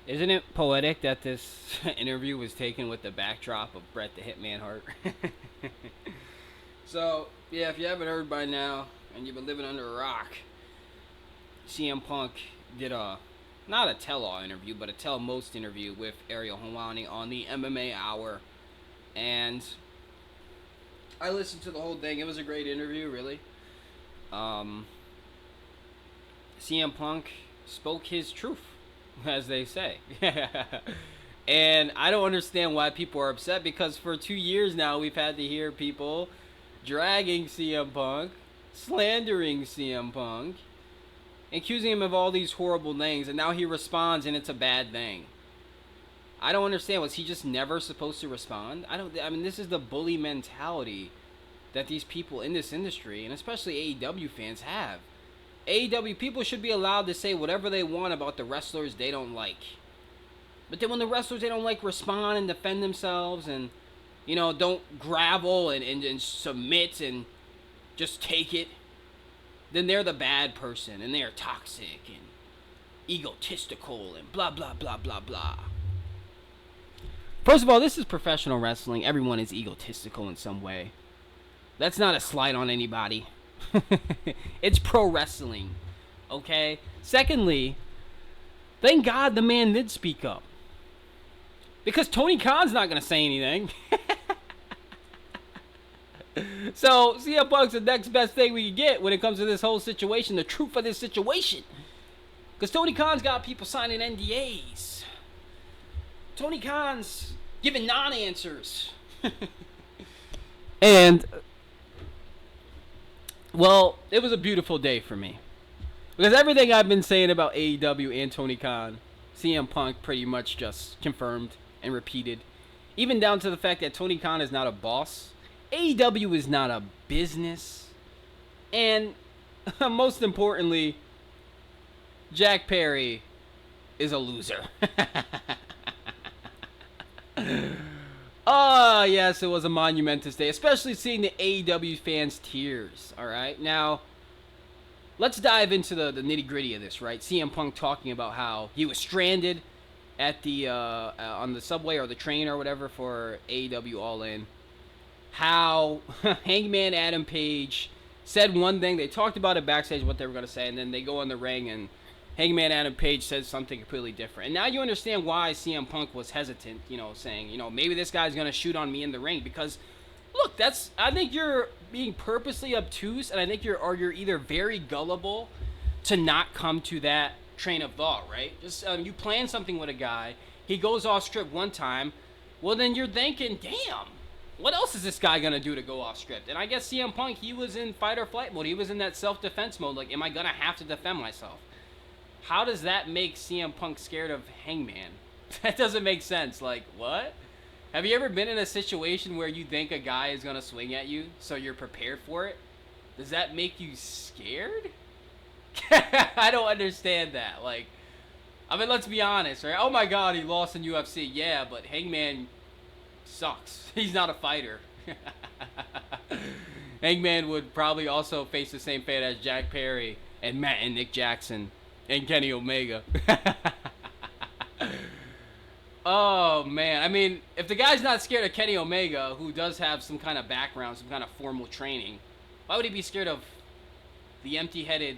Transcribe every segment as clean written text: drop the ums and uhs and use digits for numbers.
Isn't it poetic that this interview was taken with the backdrop of Bret the Hitman Hart? So, yeah, if you haven't heard by now and you've been living under a rock, CM Punk did a not a tell-all interview, but a tell-most interview with Ariel Helwani on the MMA Hour, and I listened to the whole thing. It was a great interview, really. Um, CM Punk spoke his truth, as they say. And I don't understand why people are upset because for 2 years now we've had to hear people dragging CM Punk, slandering CM Punk, accusing him of all these horrible things, and now he responds and it's a bad thing. I don't understand. Was he just never supposed to respond? I mean, this is the bully mentality that these people in this industry, and especially AEW fans, have. AEW people should be allowed to say whatever they want about the wrestlers they don't like. But then when the wrestlers they don't like respond and defend themselves and, don't gravel and submit and just take it, then they're the bad person and they're toxic and egotistical and blah, blah, blah, blah, blah. First of all, this is professional wrestling. Everyone is egotistical in some way. That's not a slight on anybody. It's pro wrestling, okay? Secondly, thank God the man did speak up. Because Tony Khan's not going to say anything. So, CM Punk's the next best thing we can get when it comes to this whole situation, the truth of this situation. Because Tony Khan's got people signing NDAs. Tony Khan's giving non-answers. And, well, it was a beautiful day for me. Because everything I've been saying about AEW and Tony Khan, CM Punk pretty much just confirmed and repeated. Even down to the fact that Tony Khan is not a boss. AEW is not a business. And most importantly, Jack Perry is a loser. Oh, yes, it was a monumentous day, especially seeing the AEW fans' tears, all right? Now, let's dive into the nitty-gritty of this, right? CM Punk talking about how he was stranded at the on the subway or the train or whatever for AEW All In. How Hangman Adam Page said one thing. They talked about it backstage, what they were going to say, and then they go in the ring and Hangman Adam Page says something completely different. And now you understand why CM Punk was hesitant, saying, maybe this guy's going to shoot on me in the ring. Because, look, I think you're being purposely obtuse, and I think you're either very gullible to not come to that train of thought, right? Just you plan something with a guy, he goes off script one time, well, then you're thinking, damn, what else is this guy going to do to go off script? And I guess CM Punk, he was in fight or flight mode. He was in that self-defense mode, like, am I going to have to defend myself? How does that make CM Punk scared of Hangman? That doesn't make sense. Like, what? Have you ever been in a situation where you think a guy is going to swing at you, so you're prepared for it? Does that make you scared? I don't understand that. Like, I mean, let's be honest, right? Oh my God, he lost in UFC. Yeah, but Hangman sucks. He's not a fighter. Hangman would probably also face the same fate as Jack Perry and Matt and Nick Jackson and Kenny Omega. Oh, man. I mean, if the guy's not scared of Kenny Omega, who does have some kind of background, some kind of formal training, why would he be scared of the empty-headed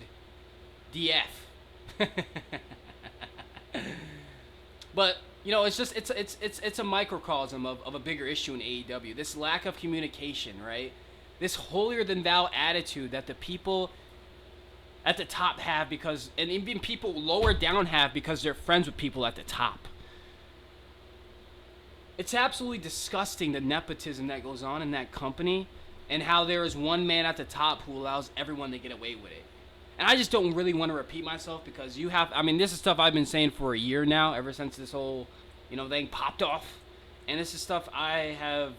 DF? But, it's a microcosm of a bigger issue in AEW. This lack of communication, right? This holier-than-thou attitude that the people at the top have because, and even people lower down have because they're friends with people at the top. It's absolutely disgusting the nepotism that goes on in that company and how there is one man at the top who allows everyone to get away with it. And I just don't really want to repeat myself because this is stuff I've been saying for a year now, ever since this whole, thing popped off. And this is stuff that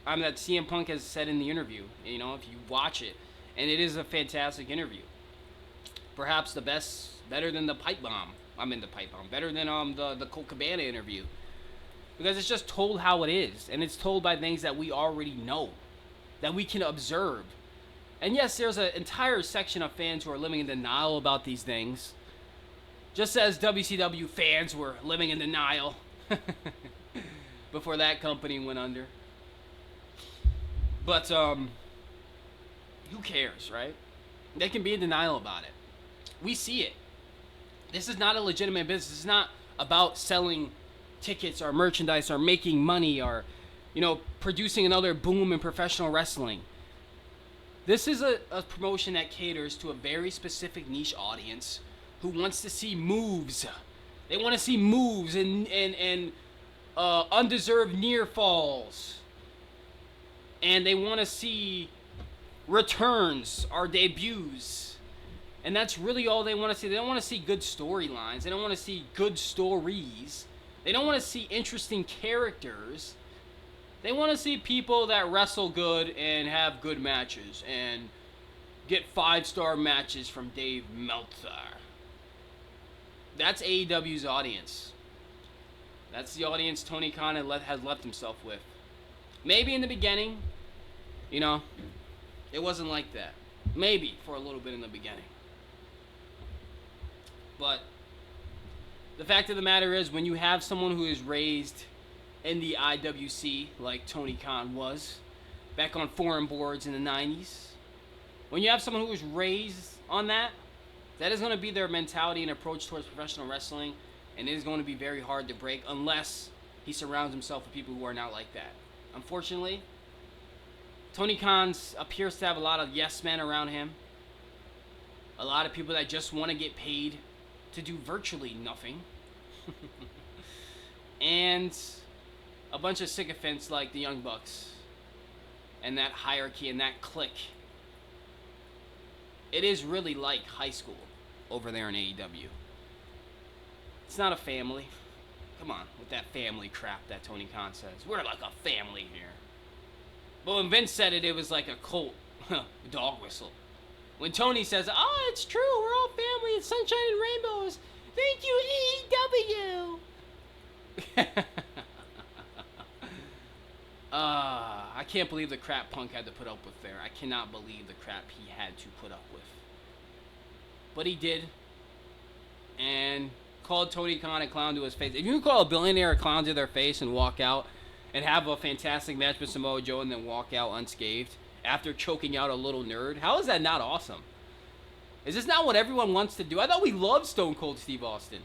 CM Punk has said in the interview, if you watch it. And it is a fantastic interview. Perhaps better than the pipe bomb. Better than the Colt Cabana interview. Because it's just told how it is. And it's told by things that we already know. That we can observe. And yes, there's an entire section of fans who are living in denial about these things. Just as WCW fans were living in denial before that company went under. But, who cares, right? They can be in denial about it. We see it. This is not a legitimate business. It's not about selling tickets or merchandise or making money or, producing another boom in professional wrestling. This is a promotion that caters to a very specific niche audience who wants to see moves. They want to see moves and undeserved near falls. And they want to see returns or debuts. And that's really all they want to see. They don't want to see good storylines. They don't want to see good stories. They don't want to see interesting characters. They want to see people that wrestle good and have good matches and get 5-star matches from Dave Meltzer. That's AEW's audience. That's the audience Tony Khan has left himself with. Maybe in the beginning, it wasn't like that. Maybe for a little bit in the beginning. But the fact of the matter is, when you have someone who is raised in the IWC like Tony Khan was back on foreign boards in the 90s, when you have someone who is raised on that is going to be their mentality and approach towards professional wrestling, and it is going to be very hard to break unless he surrounds himself with people who are not like that. Unfortunately, Tony Khan appears to have a lot of yes men around him, a lot of people that just want to get paid to do virtually nothing, and a bunch of sycophants like the Young Bucks and that hierarchy and that clique. It is really like high school over there in AEW. It's not a family. Come on, with that family crap that Tony Khan says. We're like a family here. But when Vince said it, it was like a cult dog whistle. When Tony says, "Oh, it's true, we're all family, it's sunshine and rainbows. Thank you, AEW." I can't believe the crap Punk had to put up with there. I cannot believe the crap he had to put up with. But he did. And called Tony Khan a clown to his face. If you can call a billionaire a clown to their face and walk out and have a fantastic match with Samoa Joe and then walk out unscathed after choking out a little nerd, how is that not awesome? Is this not what everyone wants to do? I thought we loved Stone Cold Steve Austin.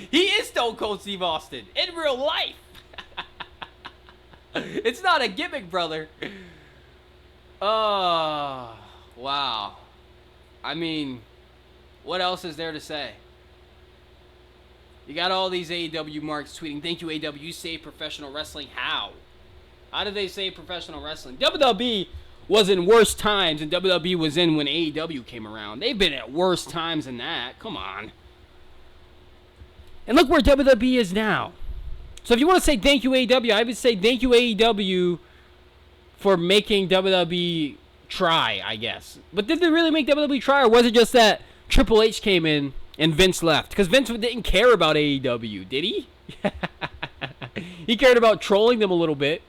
He is Stone Cold Steve Austin in real life. It's not a gimmick, brother. Oh, wow. I mean, what else is there to say? You got all these AEW marks tweeting, "Thank you, AEW, you saved professional wrestling." How? How did they save professional wrestling? WWE was in worse times than WWE was in when AEW came around. They've been at worse times than that. Come on. And look where WWE is now. So if you want to say thank you, AEW, I would say thank you, AEW, for making WWE try, I guess. But did they really make WWE try, or was it just that Triple H came in and Vince left? Because Vince didn't care about AEW, did he? He cared about trolling them a little bit,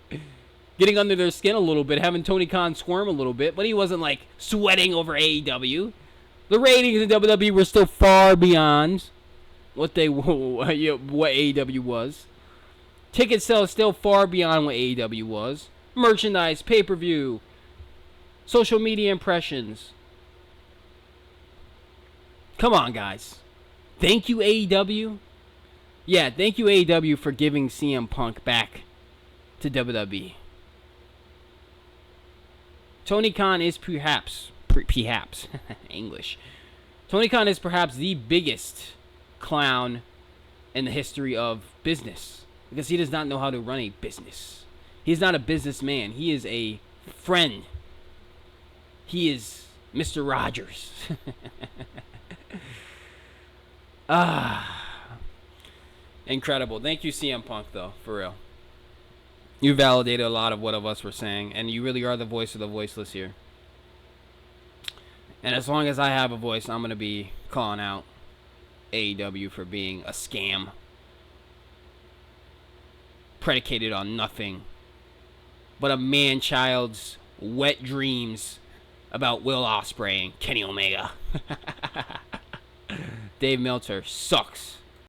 getting under their skin a little bit, having Tony Khan squirm a little bit, but he wasn't, like, sweating over AEW. The ratings in WWE were still far beyond what AEW was. Ticket sales still far beyond what AEW was. Merchandise, pay-per-view, social media impressions. Come on, guys. Thank you, AEW. Yeah, thank you, AEW, for giving CM Punk back to WWE. Tony Khan is perhaps English. Tony Khan is perhaps the biggest clown in the history of business. Because he does not know how to run a business. He's not a businessman. He is a friend. He is Mr. Rogers. Incredible. Thank you, CM Punk, though, for real. You validated a lot of what of us were saying, and you really are the voice of the voiceless here. And as long as I have a voice, I'm going to be calling out AEW for being a scam. Predicated on nothing but a man-child's wet dreams about Will Ospreay and Kenny Omega. Dave Meltzer sucks.